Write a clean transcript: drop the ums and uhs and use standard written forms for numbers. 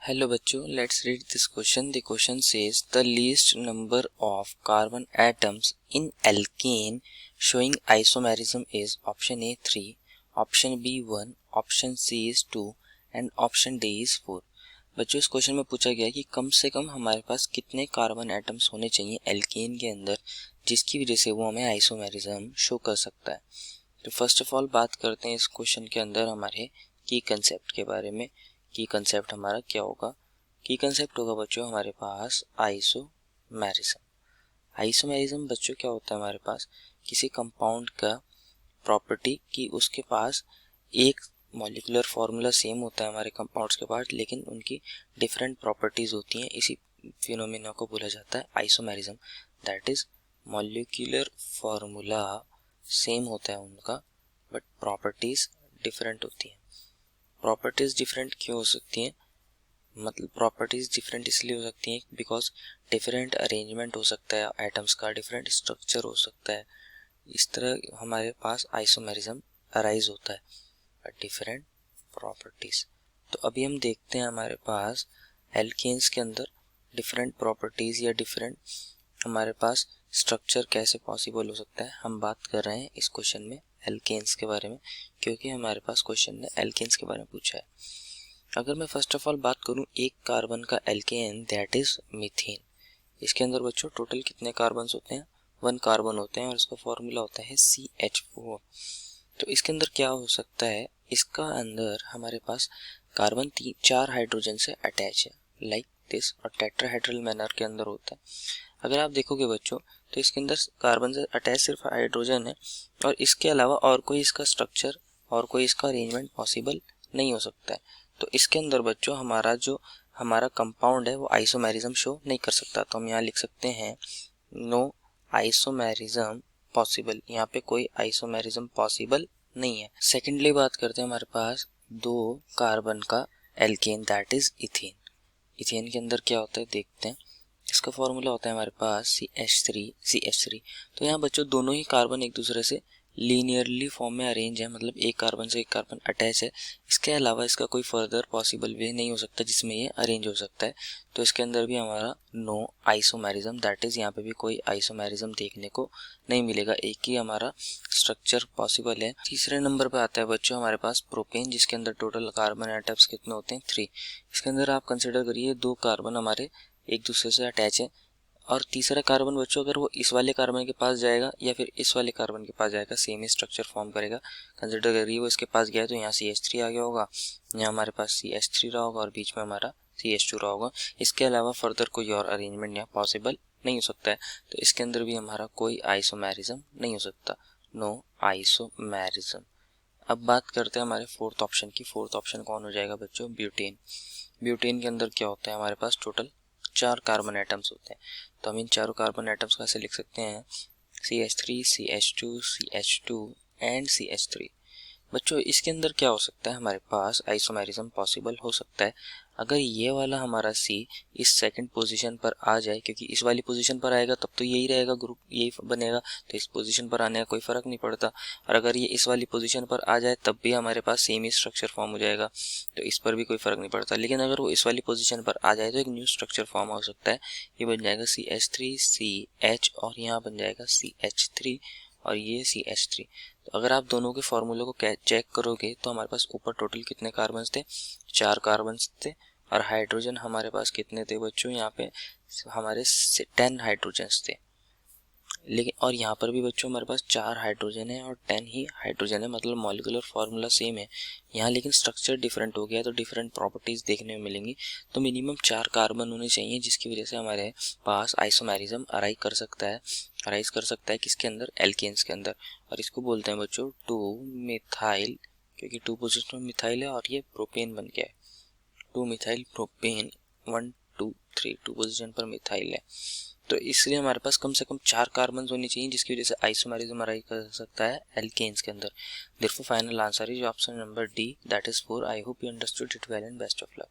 Hello बच्चों, let's read this question. The question says the least number of carbon atoms in alkane showing isomerism is option A 3, option B 1, option C is 2 and option D is 4. बच्चों इस question में पूछा गया कि कम से कम हमारे पास कितने कार्बन एटम्स होने चाहिए एल्केन के अंदर जिसकी वजह से वो हमें आइसोमेरिज्म शो कर सकता है। तो फर्स्ट ऑफ ऑल बात करते हैं इस क्वेश्चन के अंदर हमारे की कंसेप्ट के बारे में। की कंसेप्ट हमारा क्या होगा? की कंसेप्ट होगा बच्चों हमारे पास आइसोमेरिज्म। आइसोमेरिज्म बच्चों क्या होता है? हमारे पास किसी कंपाउंड का प्रॉपर्टी कि उसके पास एक मॉलिक्यूलर फार्मूला सेम होता है हमारे कंपाउंड्स के पास, लेकिन उनकी डिफरेंट प्रॉपर्टीज होती हैं। इसी फिनोमेना को बोला जाता है isomerism. That is molecular formula same होता है उनका, बट प्रॉपर्टीज डिफरेंट होती हैं। प्रॉपर्टीज डिफरेंट क्यों हो सकती हैं? मतलब प्रॉपर्टीज डिफरेंट इसलिए हो सकती हैं बिकॉज डिफरेंट अरेंजमेंट हो सकता है एटम्स का, डिफरेंट स्ट्रक्चर हो सकता है। इस तरह हमारे पास आइसोमेरिज्म अराइज होता है डिफरेंट प्रॉपर्टीज। तो अभी हम देखते हैं हमारे पास एल्केन्स के अंदर डिफरेंट प्रॉपर्टीज या डिफरेंट हमारे पास स्ट्रक्चर कैसे पॉसिबल हो सकता है। हम बात कर रहे हैं इस क्वेश्चन में एल्केन्स के बारे में, क्योंकि हमारे पास क्वेश्चन ने एल्केन्स के बारे में पूछा है। अगर मैं फर्स्ट ऑफ ऑल बात करूं एक कार्बन का एल्केन, दैट इज मीथेन। इसके अंदर बच्चों टोटल कितने कार्बन्स होते हैं? 1 कार्बन होते हैं और इसका फॉर्मूला होता है CH4। तो इसके अंदर क्या हो सकता है? इसका अंदर हमारे पास कार्बन 4 हाइड्रोजन से अटैच है लाइक दिस, और टेट्राहेड्रल मैनर के अंदर होता है। अगर आप देखोगे बच्चों तो इसके अंदर कार्बन से अटैच सिर्फ हाइड्रोजन है और इसके अलावा और कोई इसका स्ट्रक्चर और कोई इसका अरेंजमेंट पॉसिबल नहीं हो सकता है। तो इसके अंदर बच्चों हमारा कंपाउंड है वो आइसोमेरिज्म शो नहीं कर सकता। तो हम यहाँ लिख सकते हैं नो आइसोमेरिज्म पॉसिबल। यहाँ पे कोई आइसोमेरिज्म पॉसिबल नहीं है। सेकेंडली बात करते हैं हमारे पास 2 कार्बन का alkane, that is ethane. Ethane के अंदर क्या होता है देखते हैं। इसका फॉर्मूला होता है हमारे पास CH3। तो यहाँ बच्चों दोनों ही कार्बन एक दूसरे से लीनियरली फॉर्म में अरेंज है, मतलब एक कार्बन से एक कार्बन अटैच है। इसके अलावा इसका कोई फर्दर पॉसिबल वे नहीं हो सकता जिसमें ये अरेंज हो सकता है। तो इसके अंदर भी हमारा नो आइसोमेरिज्म, दैट इज यहाँ पे भी कोई आइसोमेरिज्म देखने को नहीं मिलेगा। एक ही हमारा स्ट्रक्चर पॉसिबल है। तीसरे नंबर पे आता है बच्चों हमारे पास प्रोपेन, जिसके अंदर टोटल कार्बन एटम्स कितने होते हैं? 3। इसके अंदर आप कंसिडर करिए 2 कार्बन हमारे एक दूसरे से अटैच है और तीसरा कार्बन बच्चों अगर वो इस वाले कार्बन के पास जाएगा या फिर इस वाले कार्बन के पास जाएगा, सेम ही स्ट्रक्चर फॉर्म करेगा। कंसिडर करिए वो इसके पास गया तो यहाँ CH3 आ गया होगा, यहाँ हमारे पास CH3 रहा होगा और बीच में हमारा CH2 रहा होगा। इसके अलावा फर्दर कोई और अरेंजमेंट यहाँ पॉसिबल नहीं हो सकता है। तो इसके अंदर भी हमारा कोई आइसोमेरिज्म नहीं हो सकता, नो आइसोमेरिज्म। अब बात करते हैं हमारे फोर्थ ऑप्शन की। फोर्थ ऑप्शन कौन हो जाएगा बच्चों? ब्यूटेन। ब्यूटेन के अंदर क्या होता है? हमारे पास टोटल 4 कार्बन एटम्स होते हैं। तो हम इन चारों कार्बन एटम्स को ऐसे लिख सकते हैं CH3, CH2, CH2 and CH3। बच्चों इसके अंदर क्या हो सकता है? हमारे पास आइसोमेरिज्म पॉसिबल हो सकता है अगर ये वाला हमारा C इस सेकंड पोजीशन पर आ जाए, क्योंकि इस वाली पोजीशन पर आएगा तब तो यही रहेगा, ग्रुप यही बनेगा, तो इस पोजीशन पर आने का कोई फर्क नहीं पड़ता। और अगर ये इस वाली पोजीशन पर आ जाए तब भी हमारे पास सेम ही स्ट्रक्चर फॉर्म हो जाएगा, तो इस पर भी कोई फर्क नहीं पड़ता। लेकिन अगर वो इस वाली पोजीशन पर आ जाए तो एक न्यू स्ट्रक्चर फॉर्म हो सकता है। ये बन जाएगा CH3 CH और यहाँ बन जाएगा CH3 और ये CH3। तो अगर आप दोनों के फॉर्मूले को चेक करोगे तो हमारे पास ऊपर टोटल कितने कार्बन्स थे? 4 कार्बन्स थे और हाइड्रोजन हमारे पास कितने थे बच्चों? यहाँ पे हमारे 10 हाइड्रोजन्स थे। लेकिन और यहाँ पर भी बच्चों हमारे पास 4 हाइड्रोजन है और 10 ही हाइड्रोजन है, मतलब मॉलिक्यूलर फार्मूला सेम है यहाँ, लेकिन स्ट्रक्चर डिफरेंट हो गया तो डिफरेंट प्रॉपर्टीज देखने में मिलेंगी। तो मिनिमम 4 कार्बन होने चाहिए जिसकी वजह से हमारे पास आइसोमेरिज्म अराइज कर सकता है किसके अंदर? एल्केन्स के अंदर। और इसको बोलते हैं बच्चों 2 मिथाइल, क्योंकि 2 पोजिशन में मिथाइल है और ये प्रोपेन बन गया है। 2 मिथाइल प्रोपेन 1 2 3 2 पोजिशन पर मिथाइल है। तो इसलिए हमारे पास कम से कम 4 कार्बन होनी चाहिए जिसकी वजह से आइसोमेरिज्म अराइज कर सकता है एल्केन्स के अंदर। Therefore final answer is option number D, that is 4। I hope you understood it well and best of luck.